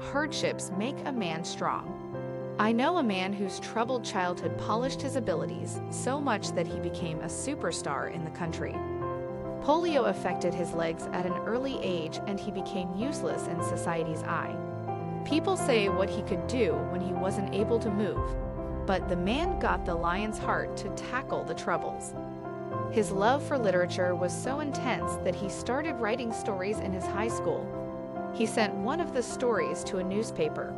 Hardships make a man strong. I know a man whose troubled childhood polished his abilities so much that he became a superstar in the country. Polio affected his legs at an early age and he became useless in society's eye. People say what he could do when he wasn't able to move, but the man got the lion's heart to tackle the troubles. His love for literature was so intense that he started writing stories in his high school. He sent one of the stories to a newspaper.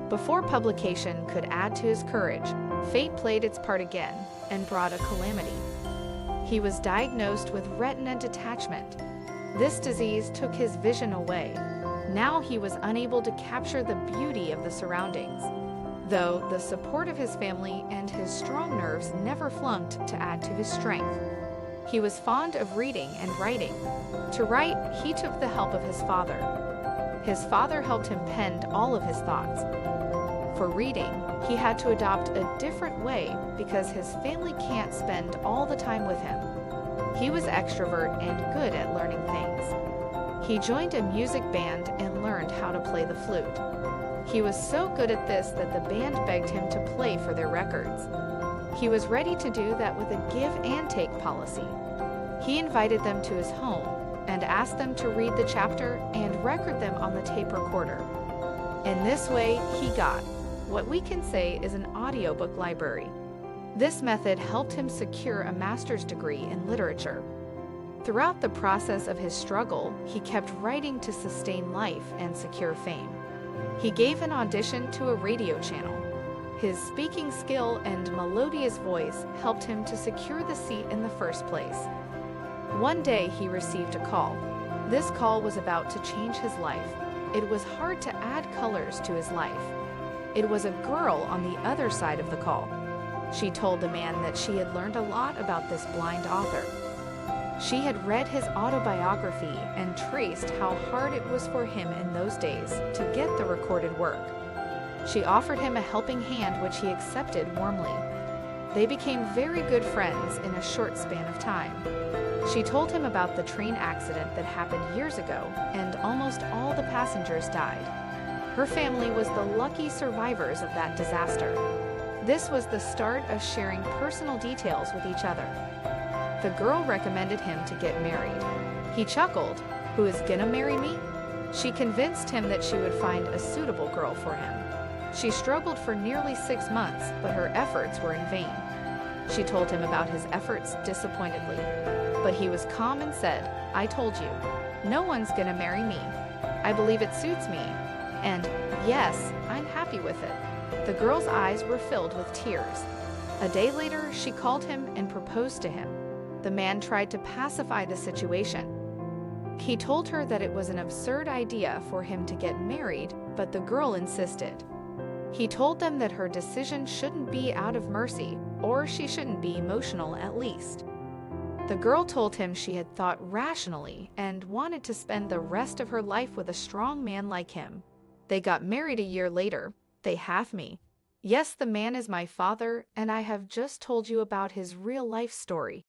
Before publication could add to his courage, fate played its part again and brought a calamity. He was diagnosed with retina detachment. This disease took his vision away. Now he was unable to capture the beauty of the surroundings. Though the support of his family and his strong nerves never flunked to add to his strength. He was fond of reading and writing. To write, he took the help of his father. His father helped him pen all of his thoughts. For reading, he had to adopt a different way because his family can't spend all the time with him. He was extrovert and good at learning things. He joined a music band and learned how to play the flute. He was so good at this that the band begged him to play for their records. He was ready to do that with a give-and-take policy. He invited them to his home and asked them to read the chapter and record them on the tape recorder. In this way, he got what we can say is an audiobook library. This method helped him secure a master's degree in literature. Throughout the process of his struggle, he kept writing to sustain life and secure fame. He gave an audition to a radio channel. His speaking skill and melodious voice helped him to secure the seat in the first place. One day he received a call. This call was about to change his life. It was hard to add colors to his life. It was a girl on the other side of the call. She told the man that she had learned a lot about this blind author. She had read his autobiography and traced how hard it was for him in those days to get the recorded work. She offered him a helping hand, which he accepted warmly. They became very good friends in a short span of time. She told him about the train accident that happened years ago, and almost all the passengers died. Her family was the lucky survivors of that disaster. This was the start of sharing personal details with each other. The girl recommended him to get married. He chuckled, "Who is gonna marry me?" She convinced him that she would find a suitable girl for him. She struggled for nearly 6 months, but her efforts were in vain. She told him about his efforts disappointedly. But he was calm and said, "I told you, no one's gonna marry me. I believe it suits me. And yes, I'm happy with it." The girl's eyes were filled with tears. A day later, she called him and proposed to him. The man tried to pacify the situation. He told her that it was an absurd idea for him to get married, but the girl insisted. He told them that her decision shouldn't be out of mercy, or she shouldn't be emotional at least. The girl told him she had thought rationally and wanted to spend the rest of her life with a strong man like him. They got married a year later. They have me. Yes, the man is my father, and I have just told you about his real-life story.